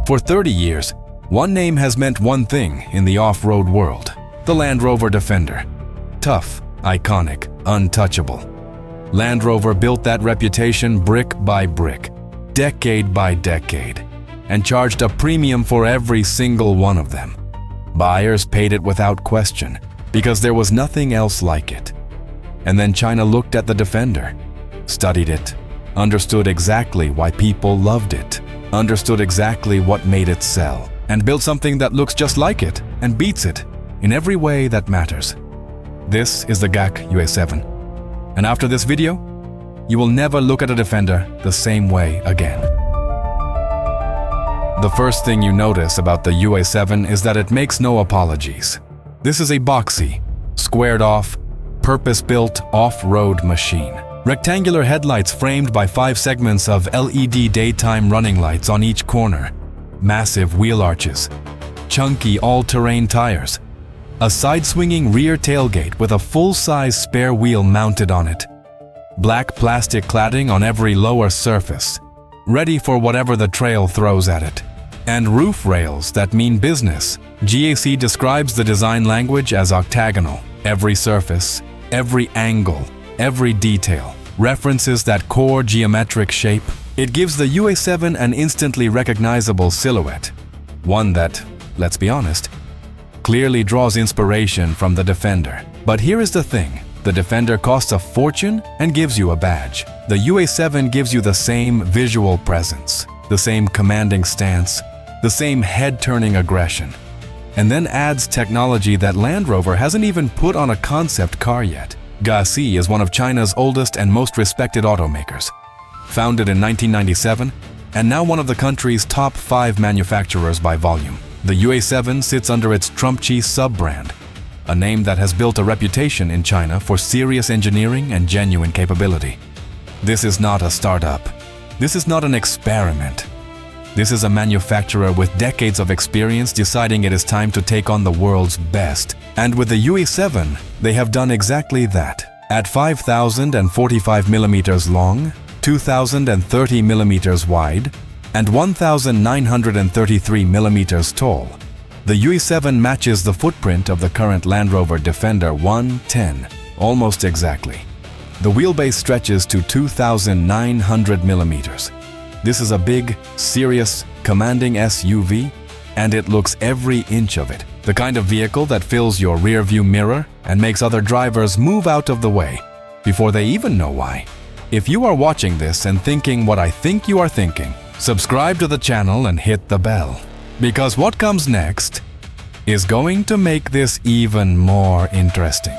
For 30 years, one name has meant one thing in the off-road world: the Land Rover Defender. Tough, iconic, untouchable. Land Rover built that reputation brick by brick, decade by decade, and charged a premium for every single one of them. Buyers paid it without question, because there was nothing else like it. And then China looked at the Defender, studied it, understood exactly why people loved it, understood exactly what made it sell, and built something that looks just like it and beats it in every way that matters. This is the GAC Yue 7. And after this video, you will never look at a Defender the same way again. The first thing you notice about the Yue 7 is that it makes no apologies. This is a boxy, squared-off, purpose-built off-road machine. Rectangular headlights framed by 5 segments of LED daytime running lights on each corner, massive wheel arches, chunky all-terrain tires, a side-swinging rear tailgate with a full-size spare wheel mounted on it, black plastic cladding on every lower surface, ready for whatever the trail throws at it, and roof rails that mean business. GAC describes the design language as octagonal. Every surface, every angle, every detail references that core geometric shape. It gives the Yue 7 an instantly recognizable silhouette, one that, let's be honest, clearly draws inspiration from the Defender. But here is the thing: the Defender costs a fortune and gives you a badge. The Yue 7 gives you the same visual presence, the same commanding stance, the same head-turning aggression, and then adds technology that Land Rover hasn't even put on a concept car yet. GAC is one of China's oldest and most respected automakers. Founded in 1997, and now one of the country's top 5 manufacturers by volume. The Yue 7 sits under its Trumpchi sub-brand, a name that has built a reputation in China for serious engineering and genuine capability. This is not a startup. This is not an experiment. This is a manufacturer with decades of experience deciding it is time to take on the world's best. And with the Yue 7, they have done exactly that. At 5,045 millimeters long, 2,030 millimeters wide, and 1,933 millimeters tall, the Yue 7 matches the footprint of the current Land Rover Defender 110 almost exactly. The wheelbase stretches to 2,900 millimeters. This is a big, serious, commanding SUV, and it looks every inch of it. The kind of vehicle that fills your rearview mirror and makes other drivers move out of the way before they even know why. If you are watching this and thinking what I think you are thinking, subscribe to the channel and hit the bell, because what comes next is going to make this even more interesting.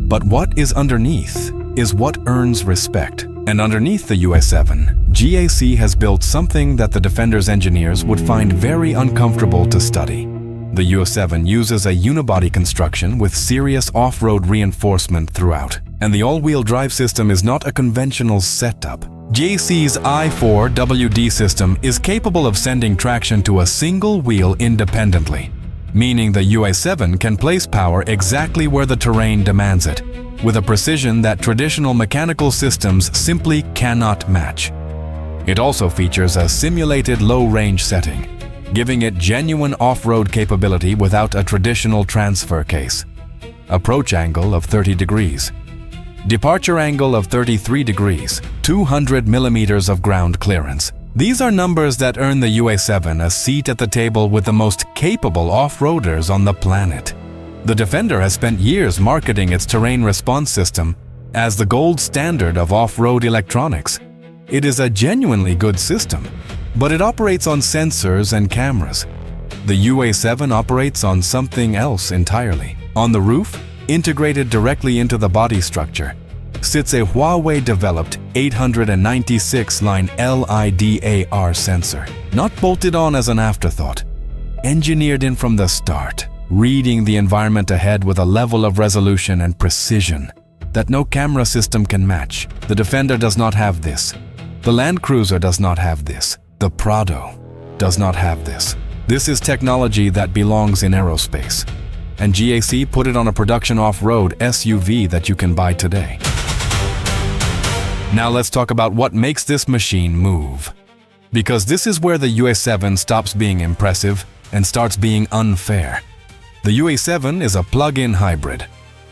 But what is underneath is what earns respect. And underneath the Yue 7, GAC has built something that the Defender's engineers would find very uncomfortable to study. The Yue 7 uses a unibody construction with serious off-road reinforcement throughout. And the all-wheel drive system is not a conventional setup. GAC's i4WD system is capable of sending traction to a single wheel independently, meaning the Yue 7 can place power exactly where the terrain demands it, with a precision that traditional mechanical systems simply cannot match. It also features a simulated low-range setting, giving it genuine off-road capability without a traditional transfer case. Approach angle of 30 degrees. Departure angle of 33 degrees, 200 millimeters of ground clearance. These are numbers that earn the Yue 7 a seat at the table with the most capable off-roaders on the planet. The Defender has spent years marketing its terrain response system as the gold standard of off-road electronics. It is a genuinely good system, but it operates on sensors and cameras. The Yue 7 operates on something else entirely. On the roof, integrated directly into the body structure, sits a Huawei-developed 896-line LiDAR sensor, not bolted on as an afterthought, engineered in from the start, reading the environment ahead with a level of resolution and precision that no camera system can match. The Defender does not have this. The Land Cruiser does not have this. The Prado does not have this. This is technology that belongs in aerospace, and GAC put it on a production off-road SUV that you can buy today. Now let's talk about what makes this machine move. Because this is where the Yue-7 stops being impressive and starts being unfair. The Yue-7 is a plug-in hybrid,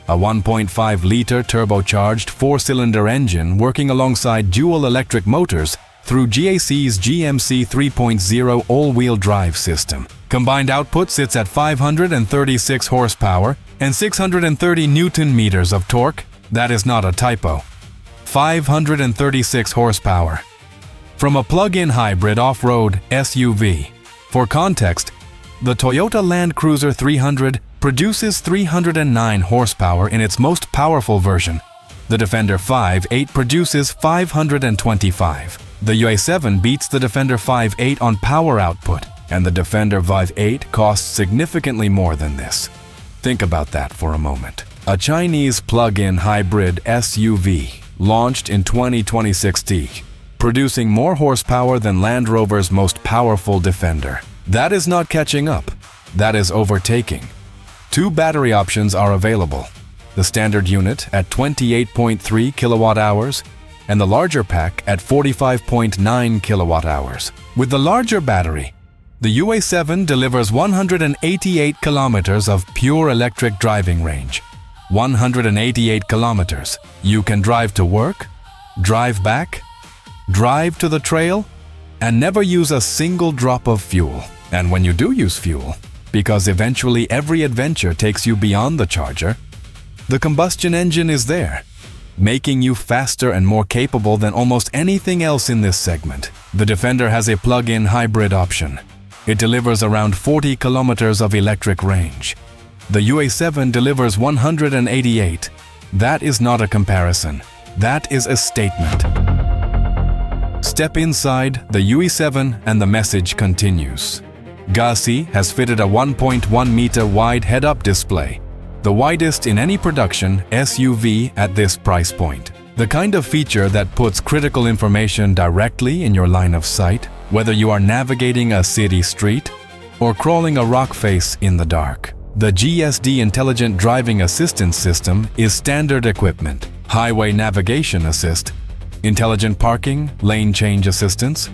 a 1.5-liter turbocharged 4-cylinder engine working alongside dual electric motors through GAC's GMC 3.0 all-wheel drive system. Combined output sits at 536 horsepower and 630 Newton-meters of torque. That is not a typo. 536 horsepower. From a plug-in hybrid off-road SUV. For context, the Toyota Land Cruiser 300 produces 309 horsepower in its most powerful version. The Defender 5.8 produces 525. The Yue-7 beats the Defender 5.8 on power output, and the Defender 5.8 costs significantly more than this. Think about that for a moment. A Chinese plug-in hybrid SUV launched in 2016, producing more horsepower than Land Rover's most powerful Defender. That is not catching up, that is overtaking. Two battery options are available. The standard unit at 28.3 kilowatt-hours and the larger pack at 45.9 kilowatt-hours. With the larger battery, the Yue-7 delivers 188 kilometers of pure electric driving range. 188 kilometers. You can drive to work, drive back, drive to the trail, and never use a single drop of fuel. And when you do use fuel, because eventually every adventure takes you beyond the charger, the combustion engine is there, making you faster and more capable than almost anything else in this segment. The Defender has a plug-in hybrid option. It delivers around 40 kilometers of electric range. The Yue-7 delivers 188. That is not a comparison. That is a statement. Step inside the Yue-7 and the message continues. GAC has fitted a 1.1-meter wide head-up display, the widest in any production SUV at this price point. The kind of feature that puts critical information directly in your line of sight, whether you are navigating a city street or crawling a rock face in the dark. The GSD Intelligent Driving Assistance System is standard equipment. Highway Navigation Assist, Intelligent Parking, Lane Change Assistance,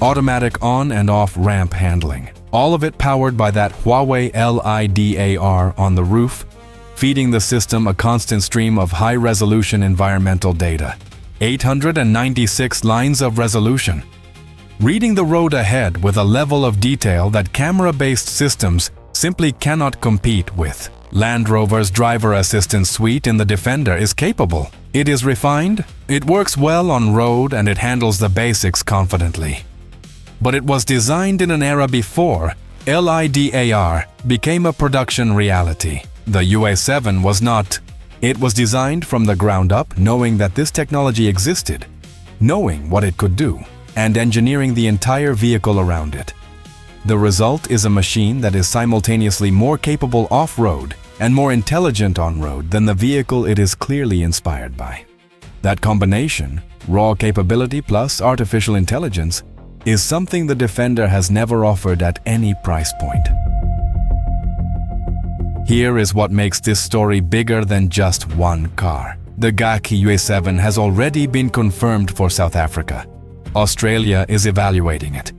automatic on and off ramp handling. All of it powered by that Huawei LiDAR on the roof, feeding the system a constant stream of high-resolution environmental data. 896 lines of resolution. Reading the road ahead with a level of detail that camera-based systems simply cannot compete with. Land Rover's driver assistance suite in the Defender is capable. It is refined, it works well on road, and it handles the basics confidently. But it was designed in an era before LiDAR became a production reality. The Yue-7 was not. It was designed from the ground up, knowing that this technology existed, knowing what it could do, and engineering the entire vehicle around it. The result is a machine that is simultaneously more capable off-road and more intelligent on-road than the vehicle it is clearly inspired by. That combination, raw capability plus artificial intelligence, is something the Defender has never offered at any price point. Here is what makes this story bigger than just one car. The GAC Yue Seven has already been confirmed for South Africa. Australia is evaluating it.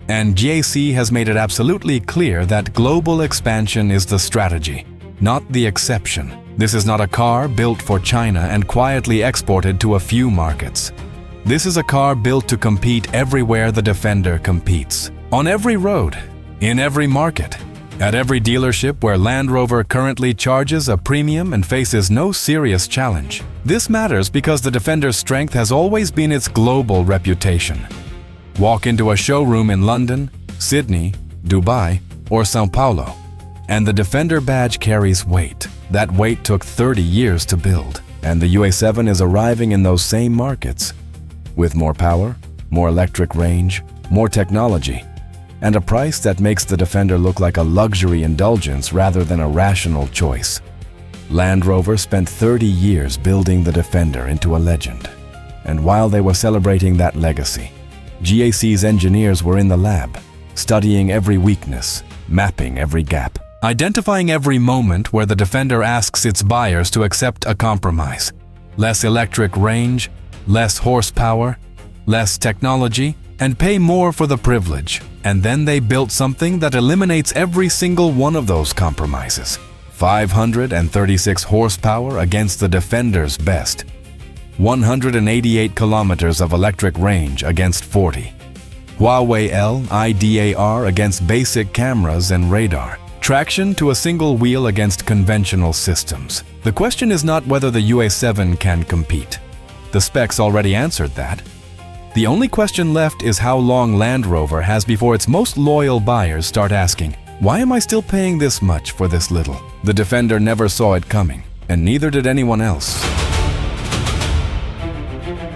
And GAC has made it absolutely clear that global expansion is the strategy, not the exception. This is not a car built for China and quietly exported to a few markets. This is a car built to compete everywhere the Defender competes. On every road, in every market, at every dealership where Land Rover currently charges a premium and faces no serious challenge. This matters because the Defender's strength has always been its global reputation. Walk into a showroom in London, Sydney, Dubai, or Sao Paulo, and the Defender badge carries weight. That weight took 30 years to build, and the Yue-7 is arriving in those same markets with more power, more electric range, more technology, and a price that makes the Defender look like a luxury indulgence rather than a rational choice. Land Rover spent 30 years building the Defender into a legend, and while they were celebrating that legacy, GAC's engineers were in the lab, studying every weakness, mapping every gap, identifying every moment where the Defender asks its buyers to accept a compromise. Less electric range, less horsepower, less technology, and pay more for the privilege. And then they built something that eliminates every single one of those compromises. 536 horsepower against the Defender's best. 188 kilometers of electric range against 40. Huawei LiDAR against basic cameras and radar. Traction to a single wheel against conventional systems. The question is not whether the Yue 7 can compete. The specs already answered that. The only question left is how long Land Rover has before its most loyal buyers start asking, why am I still paying this much for this little? The Defender never saw it coming, and neither did anyone else.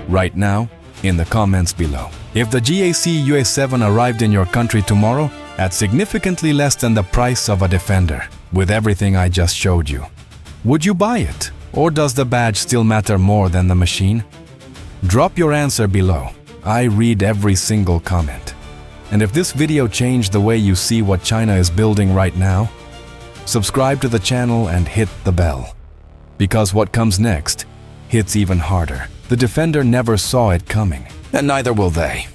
Right now, in the comments below, if the GAC Yue 7 arrived in your country tomorrow at significantly less than the price of a Defender, with everything I just showed you, would you buy it? Or does the badge still matter more than the machine? Drop your answer below. I read every single comment. And if this video changed the way you see what China is building right now, subscribe to the channel and hit the bell. Because what comes next hits even harder. The Defender never saw it coming, and neither will they.